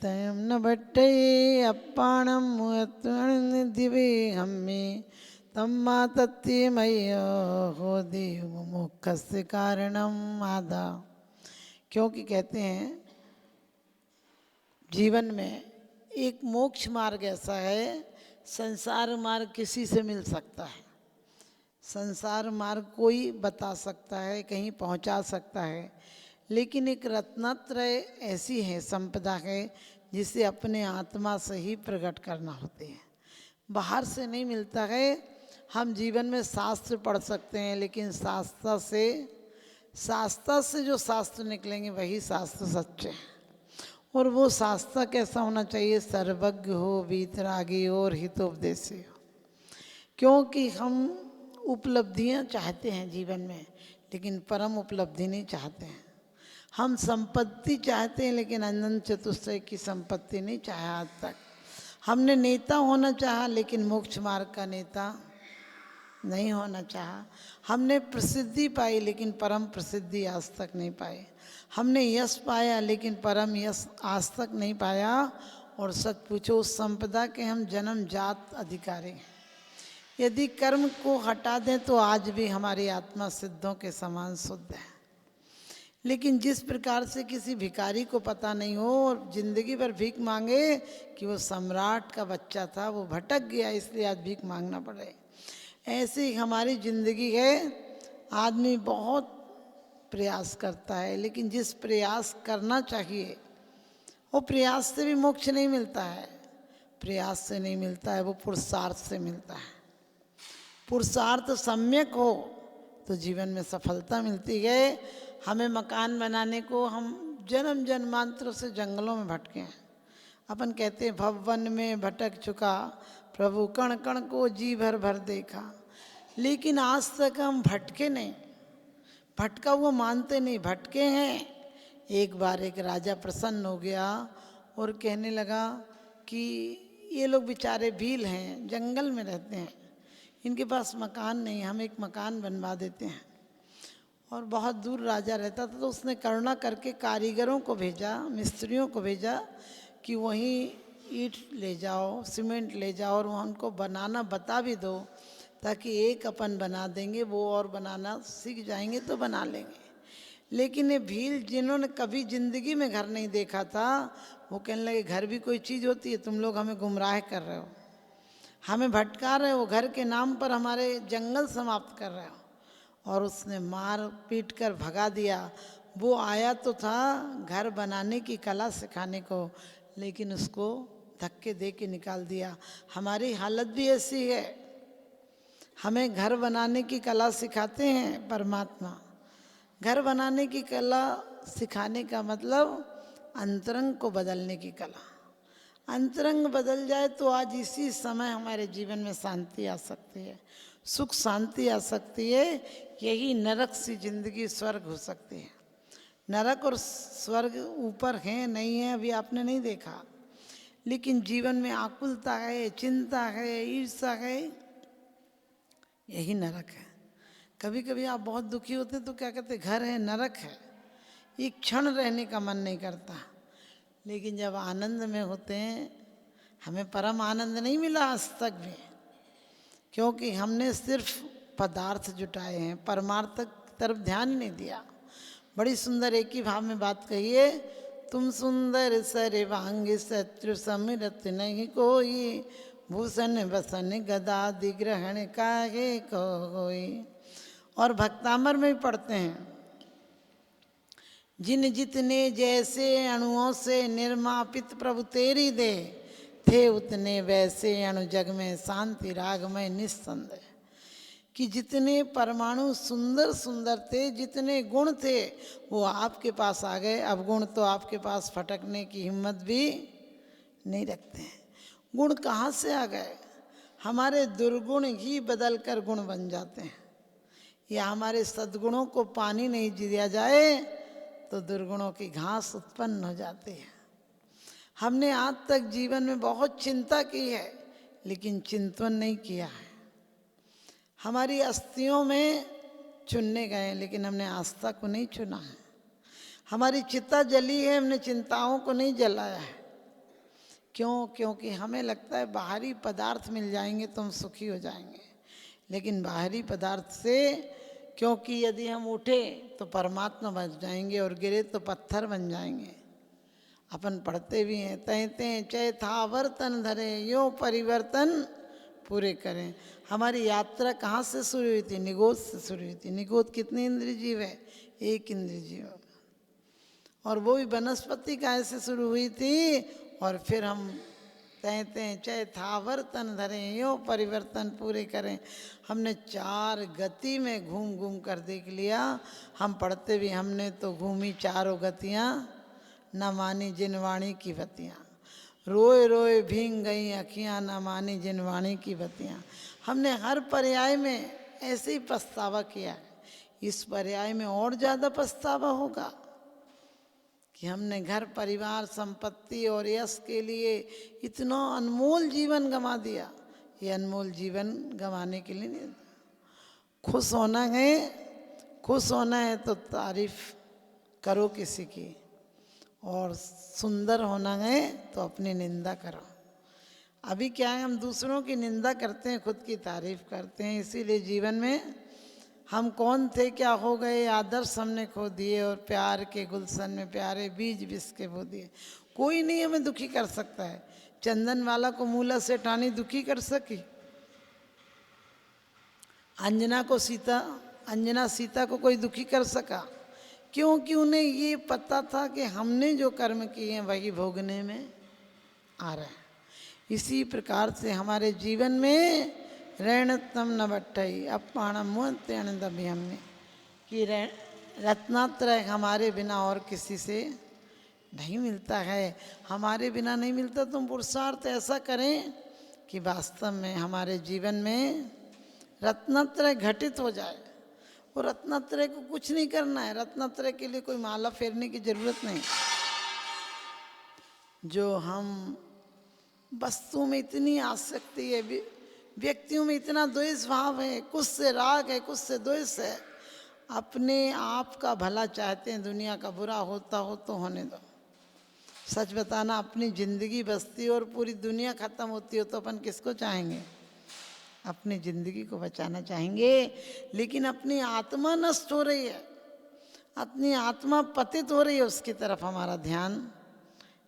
तयम न भट्टये अप्पाणम मुहत्वण दिवे हम्मे तम्मा तत्ते मय्यो हो देव मुमुक्षस्य कारणम आधा। क्योंकि कहते हैं जीवन में एक मोक्ष मार्ग ऐसा है, संसार मार्ग किसी से मिल सकता है, संसार मार्ग कोई बता सकता है, कहीं पहुंचा सकता है, लेकिन एक रत्नत्रय ऐसी है, संपदा है, जिसे अपने आत्मा से ही प्रकट करना होते हैं, बाहर से नहीं मिलता है। हम जीवन में शास्त्र पढ़ सकते हैं, लेकिन शास्त्र से जो शास्त्र निकलेंगे वही शास्त्र सच्चे हैं। और वो शास्त्र कैसा होना चाहिए? सर्वज्ञ हो, वीतरागी हो और हितोपदेशी हो। क्योंकि हम उपलब्धियां चाहते हैं जीवन में, लेकिन परम उपलब्धि नहीं चाहते हैं। हम संपत्ति चाहते हैं, लेकिन अनंत चतुष्टय की संपत्ति नहीं चाहा आज तक। हमने नेता होना चाहा, लेकिन मोक्ष मार्ग का नेता नहीं होना चाहा। हमने प्रसिद्धि पाई, लेकिन परम प्रसिद्धि आज तक नहीं पाई। हमने यश पाया, लेकिन परम यश आज तक नहीं पाया। और सच पूछो, उस संपदा के हम जन्म जात अधिकारी हैं। यदि कर्म को हटा दें तो आज भी हमारी आत्मा सिद्धों के समान शुद्ध है। लेकिन जिस प्रकार से किसी भिखारी को पता नहीं हो और जिंदगी भर भीख मांगे कि वो सम्राट का बच्चा था, वो भटक गया, इसलिए आज भीख मांगना पड़े, ऐसे ही हमारी जिंदगी है। आदमी बहुत प्रयास करता है, लेकिन जिस प्रयास करना चाहिए वो प्रयास से भी मोक्ष नहीं मिलता है। प्रयास से नहीं मिलता है, वो पुरुषार्थ से मिलता है। पुरुषार्थ सम्यक हो तो जीवन में सफलता मिलती है। हमें मकान बनाने को हम जन्म जन्मांतर से जंगलों में भटके हैं। अपन कहते हैं भवन में भटक चुका प्रभु, कण कण को जी भर भर देखा। लेकिन आज तक हम भटके नहीं, भटका हुआ मानते नहीं, भटके हैं। एक बार एक राजा प्रसन्न हो गया और कहने लगा कि ये लोग बेचारे भील हैं, जंगल में रहते हैं, इनके पास मकान नहीं, हम एक मकान बनवा देते हैं। और बहुत दूर राजा रहता था, तो उसने करुणा करके कारीगरों को भेजा, मिस्त्रियों को भेजा कि वहीं ईंट ले जाओ, सीमेंट ले जाओ और वहाँ उनको बनाना बता भी दो, ताकि एक अपन बना देंगे, वो और बनाना सीख जाएंगे तो बना लेंगे। लेकिन ये भील जिन्होंने कभी ज़िंदगी में घर नहीं देखा था, वो कहने लगे घर भी कोई चीज़ होती है, तुम लोग हमें गुमराह कर रहे हो, हमें भटका रहे हो, घर के नाम पर हमारे जंगल समाप्त कर रहे हो। और उसने मार पीट कर भगा दिया। वो आया तो था घर बनाने की कला सिखाने को, लेकिन उसको धक्के दे के निकाल दिया। हमारी हालत भी ऐसी है, हमें घर बनाने की कला सिखाते हैं परमात्मा। घर बनाने की कला सिखाने का मतलब अंतरंग को बदलने की कला। अंतरंग बदल जाए तो आज इसी समय हमारे जीवन में शांति आ सकती है, सुख शांति आ सकती है। यही नरक सी जिंदगी स्वर्ग हो सकती है। नरक और स्वर्ग ऊपर हैं नहीं है, अभी आपने नहीं देखा, लेकिन जीवन में आकुलता है, चिंता है, ईर्ष्या है, यही नरक है। कभी कभी आप बहुत दुखी होते तो क्या कहते, घर है नरक है, एक क्षण रहने का मन नहीं करता। लेकिन जब आनंद में होते हैं, हमें परम आनंद नहीं मिला आज तक भी, क्योंकि हमने सिर्फ पदार्थ जुटाए हैं, परमार्थ तरफ ध्यान नहीं दिया। बड़ी सुंदर एक ही भाव में बात कही है, तुम सुंदर सरेवांग शत्रु समिरत नहीं कोई, भूषण बसन गदा दिग्रहण काहे कोई। और भक्तामर में भी पढ़ते हैं, जिन जितने जैसे अणुओं से निर्मापित प्रभु तेरी दे, थे उतने वैसे अणु जग में शांति रागमय निस्संदेह। कि जितने परमाणु सुंदर सुंदर थे, जितने गुण थे, वो आपके पास आ गए। अब गुण तो आपके पास फटकने की हिम्मत भी नहीं रखते हैं। गुण कहाँ से आ गए? हमारे दुर्गुण ही बदल कर गुण बन जाते हैं, या हमारे सद्गुणों को पानी नहीं दिया जाए तो दुर्गुणों की घास उत्पन्न हो जाती है। हमने आज तक जीवन में बहुत चिंता की है, लेकिन चिंतन नहीं किया है। हमारी अस्थियों में चुनने गए, लेकिन हमने आस्था को नहीं चुना है। हमारी चिता जली है, हमने चिंताओं को नहीं जलाया है। क्यों? क्योंकि हमें लगता है बाहरी पदार्थ मिल जाएंगे तो हम सुखी हो जाएंगे, लेकिन बाहरी पदार्थ से, क्योंकि यदि हम उठे तो परमात्मा बन जाएंगे और गिरे तो पत्थर बन जाएंगे। अपन पढ़ते भी हैं, तैते चय था वर्तन धरे यो परिवर्तन पूरे करें। हमारी यात्रा कहाँ से शुरू हुई थी? निगोद से शुरू हुई थी। निगोद कितने इंद्रिय जीव है? एक इंद्रिय जीव। और वो भी वनस्पति का ऐसे शुरू हुई थी, और फिर हम तैते चय था वर्तन धरे यो परिवर्तन पूरे करें। हमने 4 गति में घूम घूम कर देख लिया। हम पढ़ते भी, हमने तो घूमी चारों गतियाँ, न मानी जिनवाणी की बतियाँ। रोए रोए भींग गई अखियाँ, न मानी जिनवाणी की बतियाँ। हमने हर पर्याय में ऐसे ही पछतावा किया। इस पर्याय में और ज़्यादा पछतावा होगा कि हमने घर परिवार संपत्ति और यश के लिए इतना अनमोल जीवन गंवा दिया। ये अनमोल जीवन गंवाने के लिए नहीं। खुश होना है, खुश होना है तो तारीफ करो किसी की, और सुंदर होना है तो अपनी निंदा करो। अभी क्या है, हम दूसरों की निंदा करते हैं, खुद की तारीफ करते हैं। इसीलिए जीवन में हम कौन थे, क्या हो गए, आदर्श हमने खो दिए, और प्यार के गुलशन में प्यारे बीज बिस के बो दिए। कोई नहीं हमें दुखी कर सकता है। चंदन वाला को मूला से टानी दुखी कर सकी? अंजना सीता को कोई दुखी कर सका? क्योंकि उन्हें ये पता था कि हमने जो कर्म किए हैं वही भोगने में आ रहा है। इसी प्रकार से हमारे जीवन में ऋणतम न बट्टई अपाणम मुहत्यन दभ्यम में, कि रत्नात्रय हमारे बिना और किसी से नहीं मिलता है। हमारे बिना नहीं मिलता। तुम पुरुषार्थ ऐसा करें कि वास्तव में हमारे जीवन में रत्नात्रय घटित हो जाए। वो रत्नात्रय को कुछ नहीं करना है। रत्नात्रय के लिए कोई माला फेरने की जरूरत नहीं। जो हम वस्तुओं में इतनी आसक्ति है, व्यक्तियों में इतना द्वेष भाव है, कुछ से राग है, कुछ से द्वेष है, अपने आप का भला चाहते हैं, दुनिया का बुरा होता हो तो होने दो। सच बताना, अपनी जिंदगी बसती और पूरी दुनिया खत्म होती हो तो अपन किसको चाहेंगे? अपनी जिंदगी को बचाना चाहेंगे। लेकिन अपनी आत्मा नष्ट हो रही है, अपनी आत्मा पतित हो रही है, उसकी तरफ हमारा ध्यान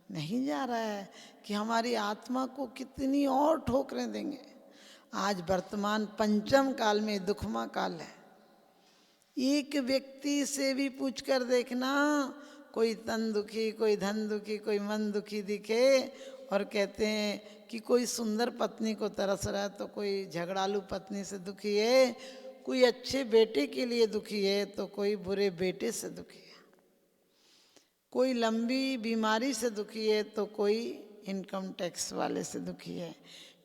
नहीं जा रहा है कि हमारी आत्मा को कितनी और ठोकरें देंगे। आज वर्तमान पंचम काल में दुखमा काल है। एक व्यक्ति से भी पूछ कर देखना, कोई तन दुखी, कोई धन दुखी, कोई मन दुखी दिखे, और कहते हैं कि कोई सुंदर पत्नी को तरस रहा है तो कोई झगड़ालू पत्नी से दुखी है, कोई अच्छे बेटे के लिए दुखी है तो कोई बुरे बेटे से दुखी है, कोई लंबी बीमारी से दुखी है तो कोई इनकम टैक्स वाले से दुखी है।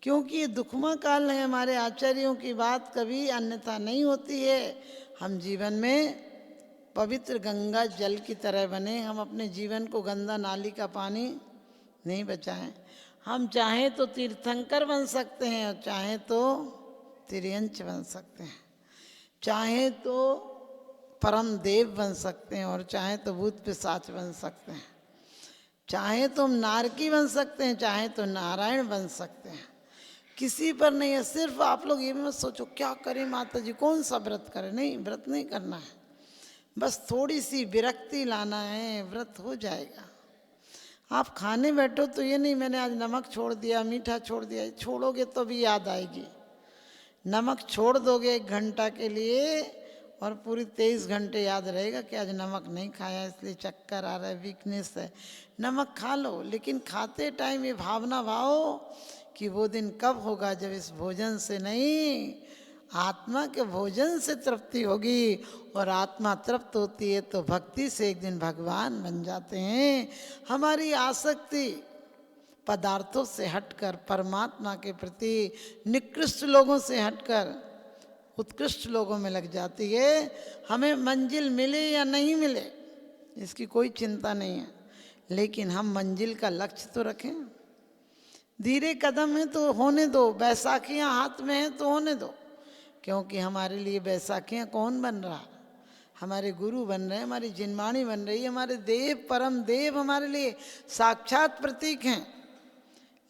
क्योंकि ये दुखमा काल है। हमारे आचार्यों की बात कभी अन्यथा नहीं होती है। हम जीवन में पवित्र गंगा जल की तरह बने। हम अपने जीवन को गंदा नाली का पानी नहीं बचाएं। हम चाहें तो तीर्थंकर बन सकते हैं, और चाहें तो तिर्यंच बन सकते हैं, चाहें तो परम देव बन सकते हैं, और चाहें तो भूत पिशाच बन सकते हैं, चाहें तो हम नारकी बन सकते हैं, चाहें तो नारायण बन सकते हैं। किसी पर नहीं है। सिर्फ आप लोग ये मत सोचो क्या करें माता जी, कौन सा व्रत करें। नहीं, व्रत नहीं करना है, बस थोड़ी सी विरक्ति लाना है, व्रत हो जाएगा। आप खाने बैठो तो ये नहीं मैंने आज नमक छोड़ दिया, मीठा छोड़ दिया, छोड़ोगे तो भी याद आएगी। नमक छोड़ दोगे 1 घंटा के लिए और पूरी 23 घंटे याद रहेगा कि आज नमक नहीं खाया इसलिए चक्कर आ रहा है, वीकनेस है। नमक खा लो, लेकिन खाते टाइम ये भावना भाओ कि वो दिन कब होगा जब इस भोजन से नहीं, आत्मा के भोजन से तृप्ति होगी। और आत्मा तृप्त होती है तो भक्ति से एक दिन भगवान बन जाते हैं। हमारी आसक्ति पदार्थों से हटकर परमात्मा के प्रति निकृष्ट लोगों से हटकर उत्कृष्ट लोगों में लग जाती है। हमें मंजिल मिले या नहीं मिले इसकी कोई चिंता नहीं है, लेकिन हम मंजिल का लक्ष्य तो रखें। धीरे कदम है तो होने दो, बैसाखियाँ हाथ में हैं तो होने दो। क्योंकि हमारे लिए बैसाखियाँ कौन बन रहा? हमारे गुरु बन रहे हैं, हमारी जिनवाणी बन रही है, हमारे देव परम देव हमारे लिए साक्षात प्रतीक हैं।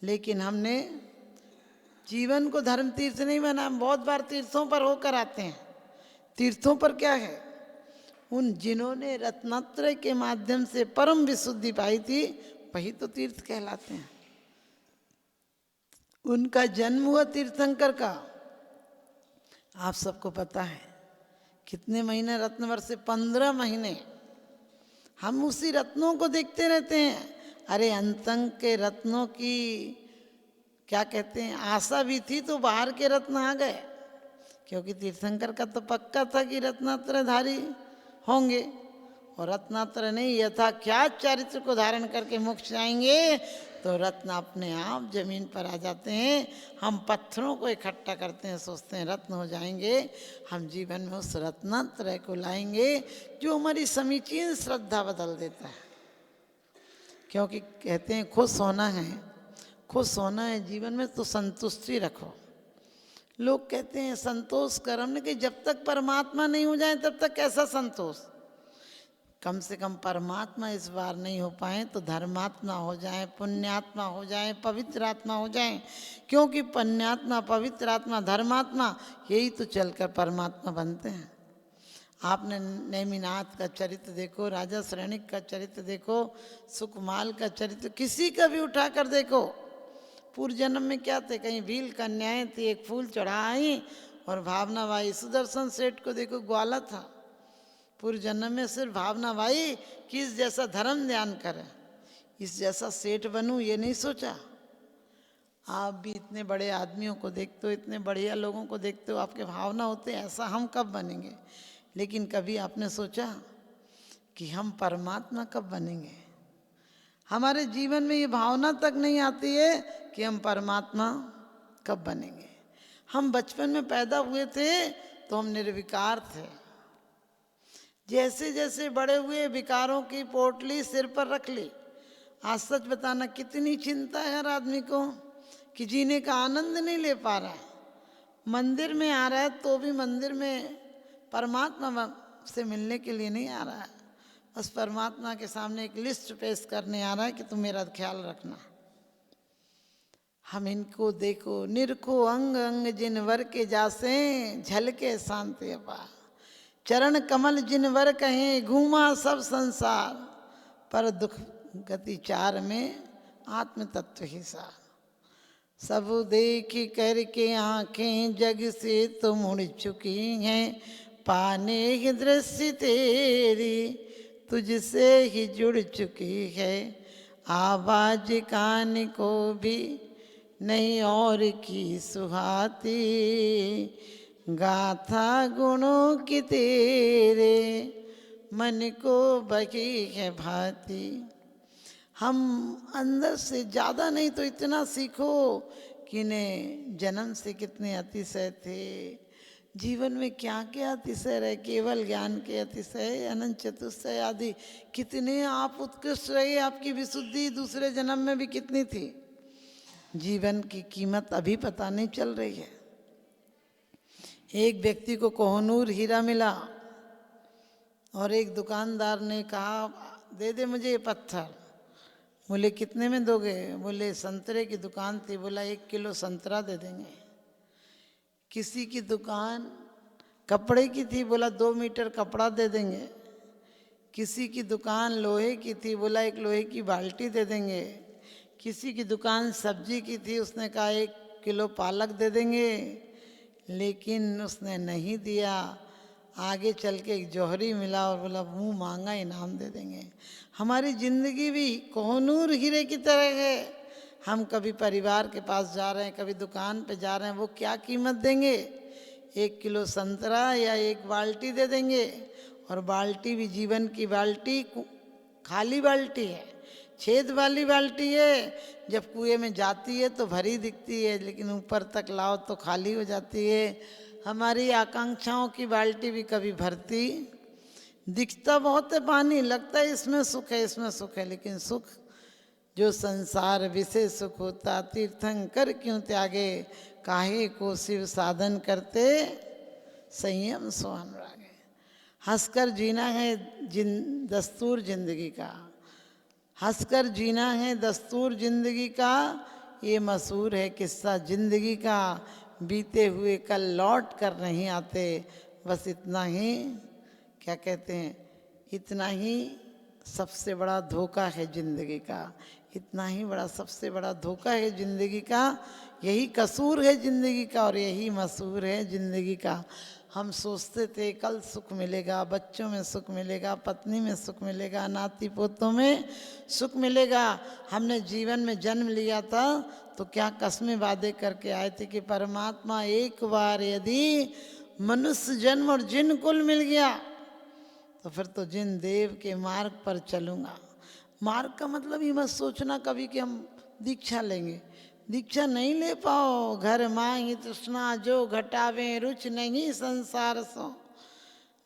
लेकिन हमने जीवन को धर्म तीर्थ नहीं बना। हम बहुत बार तीर्थों पर होकर आते हैं। तीर्थों पर क्या है? उन जिन्होंने रत्नत्रय के माध्यम से परम विशुद्धि पाई थी, वही तो तीर्थ कहलाते हैं। उनका जन्म हुआ तीर्थंकर का, आप सबको पता है। कितने महीने रत्नवर्ष से? 15 महीने हम उसी रत्नों को देखते रहते हैं। अरे अंतंग के रत्नों की क्या कहते हैं, आशा भी थी तो बाहर के रत्न आ गए, क्योंकि तीर्थंकर का तो पक्का था कि रत्नात्रयधारी होंगे। और रत्नात्रय नहीं, यथा क्या चरित्र को धारण करके मोक्ष जाएंगे, तो रत्न अपने आप जमीन पर आ जाते हैं। हम पत्थरों को इकट्ठा करते हैं, सोचते हैं रत्न हो जाएंगे। हम जीवन में उस रत्नात्रय को लाएंगे जो हमारी समीचीन श्रद्धा बदल देता है। क्योंकि कहते हैं खुश होना है, खुश होना है जीवन में तो संतुष्टि रखो। लोग कहते हैं संतोष कर, हमने कहा जब तक परमात्मा नहीं हो जाए तब तक कैसा संतोष। कम से कम परमात्मा इस बार नहीं हो पाए तो धर्मात्मा हो जाए, पुण्यात्मा हो जाए, पवित्र आत्मा हो जाए। क्योंकि पुण्यात्मा, पवित्र आत्मा, धर्मात्मा, यही तो चलकर परमात्मा बनते हैं। आपने नेमिनाथ का चरित्र देखो, राजा श्रेणिक का चरित्र देखो, सुकुमाल का चरित्र, किसी का भी उठाकर देखो। पूर्व जन्म में क्या थे? कहीं भील कन्याएं थी, एक फूल चढ़ाई और भावना बाई। सुदर्शन सेठ को देखो, ग्वाला था। पूर्व जन्म में सिर्फ भावना बाई कि इस जैसा धर्म ध्यान करें, इस जैसा सेठ बनूं, ये नहीं सोचा। आप भी इतने बड़े आदमियों को देखते हो, इतने बढ़िया लोगों को देखते हो, आपके भावना होते ऐसा हम कब बनेंगे। लेकिन कभी आपने सोचा कि हम परमात्मा कब बनेंगे? हमारे जीवन में ये भावना तक नहीं आती है कि हम परमात्मा कब बनेंगे। हम बचपन में पैदा हुए थे तो हम निर्विकार थे। जैसे जैसे बड़े हुए विकारों की पोटली सिर पर रख ली। आज सच बताना कितनी चिंता है हर आदमी को कि जीने का आनंद नहीं ले पा रहा है। मंदिर में आ रहा है तो भी मंदिर में परमात्मा से मिलने के लिए नहीं आ रहा है, बस परमात्मा के सामने एक लिस्ट पेश करने आ रहा है कि तुम मेरा ख्याल रखना। हम इनको देखो, निरखो अंग अंग जिन वर के जासे, झलके शांति अपा। चरण कमल जिन वर कहें, घूमा सब संसार, पर दुख गति चार में आत्म तत्व ही सार। सब देख करके आंखें जग से तो मुड़ चुकी हैं, पाने ही दृश्य तेरी तुझसे ही जुड़ चुकी है। आवाज कान को भी नहीं और की सुहाती, गाथा गुणों की तेरे मन को बही है भांति। हम अंदर से ज़्यादा नहीं तो इतना सीखो कि इन्हें जन्म से कितने अतिशय थे, जीवन में क्या क्या अतिशय रहे, केवल ज्ञान के अतिशय, अनंत चतुष्टय आदि कितने आप उत्कृष्ट रहे। आपकी विशुद्धि दूसरे जन्म में भी कितनी थी। जीवन की कीमत अभी पता नहीं चल रही है। एक व्यक्ति को कोहनूर हीरा मिला और एक दुकानदार ने कहा दे दे मुझे ये पत्थर। बोले कितने में दोगे? बोले संतरे की दुकान थी, बोला 1 किलो संतरा दे देंगे। किसी की दुकान कपड़े की थी, बोला 2 मीटर कपड़ा दे देंगे। किसी की दुकान लोहे की थी, बोला 1 लोहे की बाल्टी दे देंगे। किसी की दुकान सब्जी की थी, उसने कहा 1 किलो पालक दे देंगे। लेकिन उसने नहीं दिया। आगे चल के एक जौहरी मिला और बोला मुँह मांगा इनाम दे देंगे। हमारी ज़िंदगी भी कोहनूर हीरे की तरह है। हम कभी परिवार के पास जा रहे हैं, कभी दुकान पे जा रहे हैं, वो क्या कीमत देंगे? 1 किलो संतरा या 1 बाल्टी दे देंगे। और बाल्टी भी जीवन की बाल्टी खाली बाल्टी है, छेद वाली बाल्टी है। जब कुएं में जाती है तो भरी दिखती है, लेकिन ऊपर तक लाओ तो खाली हो जाती है। हमारी आकांक्षाओं की बाल्टी भी कभी भरती, दिखता बहुत है पानी, लगता है इसमें सुख है, इसमें सुख है, लेकिन सुख जो संसार विषय सुख होता, तीर्थंकर क्यों त्यागे, काहे को शिव साधन करते, संयम सो अनुरागे। हंसकर जीना है दस्तूर जिंदगी का, हंसकर जीना है दस्तूर जिंदगी का। ये मशहूर है किस्सा जिंदगी का, बीते हुए कल लौट कर नहीं आते, बस इतना ही, क्या कहते हैं, इतना ही सबसे बड़ा धोखा है जिंदगी का, इतना ही बड़ा सबसे बड़ा धोखा है जिंदगी का, यही कसूर है जिंदगी का और यही मसूर है जिंदगी का। हम सोचते थे कल सुख मिलेगा, बच्चों में सुख मिलेगा, पत्नी में सुख मिलेगा, नाती पोतों में सुख मिलेगा। हमने जीवन में जन्म लिया था तो क्या कस्में वादे करके आए थे कि परमात्मा एक बार यदि मनुष्य जन्म और जिन कुल मिल गया तो फिर तो जिन देव के मार्ग पर चलूँगा। मार्ग का मतलब ये मत सोचना कभी कि हम दीक्षा लेंगे, दीक्षा नहीं ले पाओ। घर मांगी तृष्णा जो घटावे, रुच नहीं संसार सो,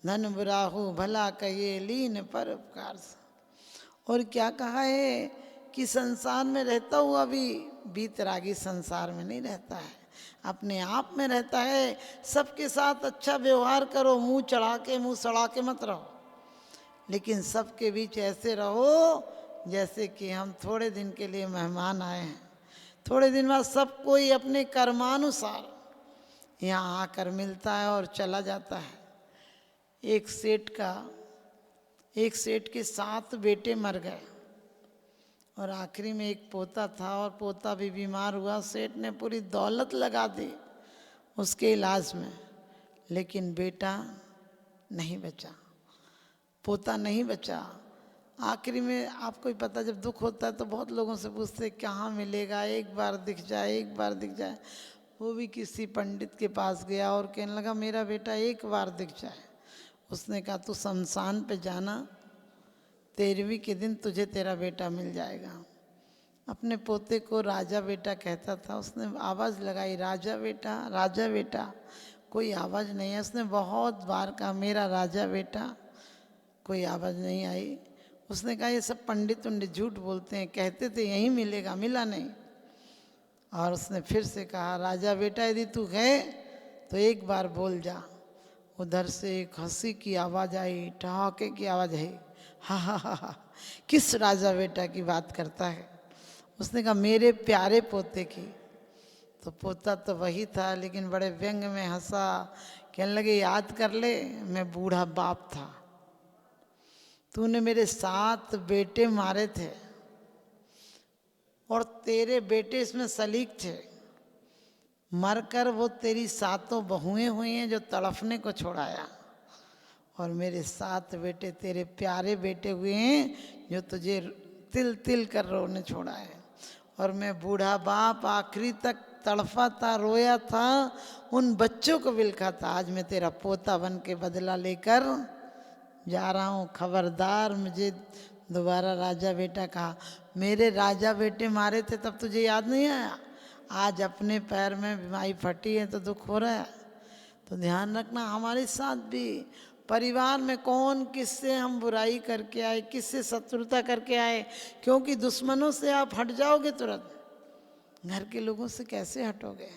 धन बुराहु भला कहिए लीन परोपकार सो। और क्या कहा है कि संसार में रहता हुआ भी बीतरागी संसार में नहीं रहता है, अपने आप में रहता है। सबके साथ अच्छा व्यवहार करो, मुंह चढ़ा के मुंह सड़ा के मत रहो, लेकिन सबके बीच ऐसे रहो जैसे कि हम थोड़े दिन के लिए मेहमान आए हैं। थोड़े दिन बाद सब कोई अपने कर्मानुसार यहाँ आकर मिलता है और चला जाता है। एक सेठ के 7 बेटे मर गए और आखिरी में एक पोता था और पोता भी बीमार हुआ। सेठ ने पूरी दौलत लगा दी उसके इलाज में, लेकिन बेटा नहीं बचा, पोता नहीं बचा। आखिरी में आपको ही पता, जब दुख होता है तो बहुत लोगों से पूछते हैं कहाँ मिलेगा, एक बार दिख जाए, एक बार दिख जाए। वो भी किसी पंडित के पास गया और कहने लगा मेरा बेटा एक बार दिख जाए। उसने कहा तू शमशान पे जाना, 13वीं के दिन तुझे तेरा बेटा मिल जाएगा। अपने पोते को राजा बेटा कहता था। उसने आवाज़ लगाई राजा बेटा, राजा बेटा, कोई आवाज़ नहीं है। उसने बहुत बार कहा मेरा राजा बेटा, कोई आवाज़ नहीं आई। उसने कहा ये सब पंडित उंडित झूठ बोलते हैं, कहते थे यहीं मिलेगा, मिला नहीं। और उसने फिर से कहा राजा बेटा यदि तू है तो एक बार बोल जा। उधर से एक हंसी की आवाज़ आई, ठहाके की आवाज़ आई, हा हा हा हा, किस राजा बेटा की बात करता है? उसने कहा मेरे प्यारे पोते की। तो पोता तो वही था, लेकिन बड़े व्यंग में हंसा, कहने लगे याद कर ले मैं बूढ़ा बाप था, तूने मेरे 7 बेटे मारे थे और तेरे बेटे इसमें शरीक थे। मरकर वो तेरी 7 बहुएं हुई हैं जो तड़फने को छोड़ाया, और मेरे 7 बेटे तेरे प्यारे बेटे हुए हैं जो तुझे तिल तिल कर रोने छोड़ा है। और मैं बूढ़ा बाप आखिरी तक तड़फा था, रोया था, उन बच्चों को विलखा था। आज मैं तेरा पोता बन के बदला लेकर जा रहा हूँ, खबरदार मुझे दोबारा राजा बेटा कहा। मेरे राजा बेटे मारे थे तब तुझे याद नहीं आया? आज अपने पैर में बीमारी फटी है तो दुख हो रहा है। तो ध्यान रखना हमारे साथ भी परिवार में कौन किससे हम बुराई करके आए, किससे शत्रुता करके आए, क्योंकि दुश्मनों से आप हट जाओगे तुरंत, घर के लोगों से कैसे हटोगे?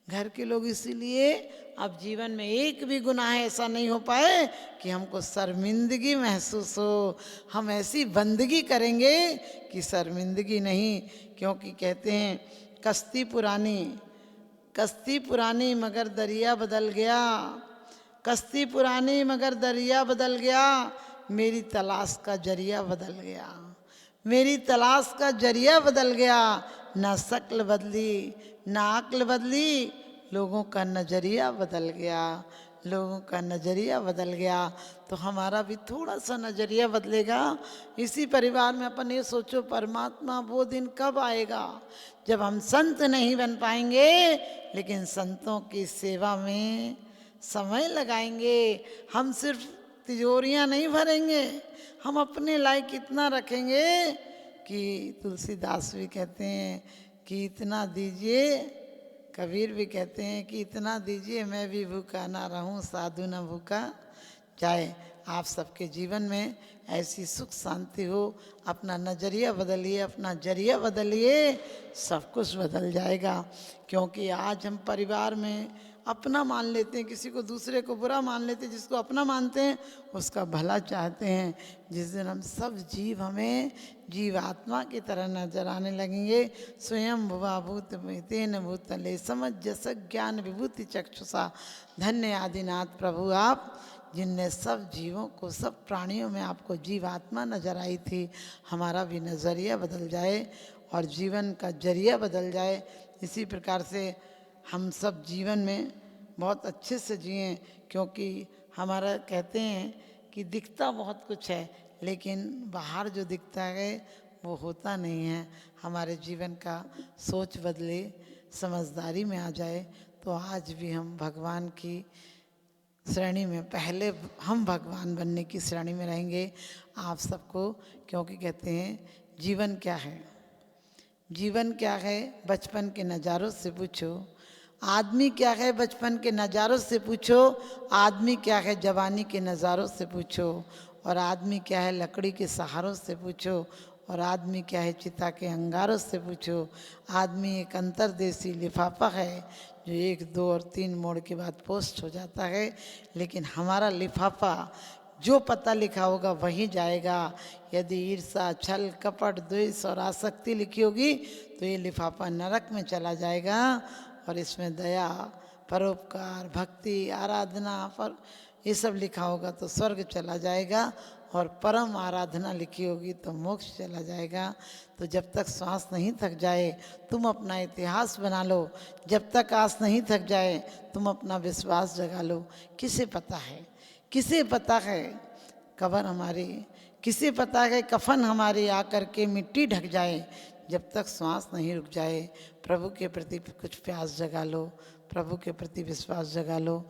घर के लोग इसीलिए अब जीवन में एक भी गुनाह ऐसा नहीं हो पाए कि हमको शर्मिंदगी महसूस हो। हम ऐसी बंदगी करेंगे कि शर्मिंदगी नहीं, क्योंकि कहते हैं कश्ती पुरानी मगर दरिया बदल गया, कश्ती पुरानी मगर दरिया बदल गया, मेरी तलाश का जरिया बदल गया, मेरी तलाश का जरिया बदल गया। ना शक्ल बदली ना अक्ल बदली, लोगों का नज़रिया बदल गया, लोगों का नज़रिया बदल गया। तो हमारा भी थोड़ा सा नज़रिया बदलेगा। इसी परिवार में अपन ये सोचो परमात्मा वो दिन कब आएगा जब हम संत नहीं बन पाएंगे, लेकिन संतों की सेवा में समय लगाएंगे। हम सिर्फ तिजोरियां नहीं भरेंगे, हम अपने लायक इतना रखेंगे कि तुलसीदास भी कहते हैं कि इतना दीजिए, कबीर भी कहते हैं कि इतना दीजिए मैं भी भूखा ना रहूं, साधु ना भूखा जाए। आप सबके जीवन में ऐसी सुख शांति हो। अपना नज़रिया बदलिए, अपना जरिया बदलिए, सब कुछ बदल जाएगा। क्योंकि आज हम परिवार में अपना मान लेते हैं, किसी को दूसरे को बुरा मान लेते हैं, जिसको अपना मानते हैं उसका भला चाहते हैं। जिस दिन हम सब जीव हमें जीवात्मा की तरह नजर आने लगेंगे, स्वयं भुवा भूत तेन भूतले समझ जस ज्ञान विभूति चक्षुषा, धन्य आदिनाथ प्रभु आप, जिनने सब जीवों को, सब प्राणियों में आपको जीवात्मा नजर आई थी। हमारा भी नज़रिया बदल जाए और जीवन का जरिया बदल जाए। इसी प्रकार से हम सब जीवन में बहुत अच्छे से जिएं, क्योंकि हमारा कहते हैं कि दिखता बहुत कुछ है लेकिन बाहर जो दिखता है वो होता नहीं है। हमारे जीवन का सोच बदले, समझदारी में आ जाए तो आज भी हम भगवान की श्रेणी में, पहले हम भगवान बनने की श्रेणी में रहेंगे आप सबको। क्योंकि कहते हैं जीवन क्या है, जीवन क्या है बचपन के नज़ारों से पूछो, आदमी क्या है बचपन के नज़ारों से पूछो, आदमी क्या है जवानी के नज़ारों से पूछो, और आदमी क्या है लकड़ी के सहारों से पूछो, और आदमी क्या है चिता के अंगारों से पूछो। आदमी एक अंतर्देशी लिफाफा है जो 1, 2 और 3 मोड़ के बाद पोस्ट हो जाता है, लेकिन हमारा लिफाफा जो पता लिखा होगा वहीं जाएगा। यदि ईर्षा, छल, कपट, द्वेष और आसक्ति लिखी होगी तो ये लिफाफा नरक में चला जाएगा, और इसमें दया, परोपकार, भक्ति, आराधना पर ये सब लिखा होगा तो स्वर्ग चला जाएगा, और परम आराधना लिखी होगी तो मोक्ष चला जाएगा। तो जब तक श्वास नहीं थक जाए तुम अपना इतिहास बना लो, जब तक आस नहीं थक जाए तुम अपना विश्वास जगा लो। किसे पता है, किसे पता है कब्र हमारी, किसे पता है कफन हमारी आकर के मिट्टी ढक जाए। जब तक श्वास नहीं रुक जाए प्रभु के प्रति कुछ प्यास जगा लो, प्रभु के प्रति विश्वास जगा लो।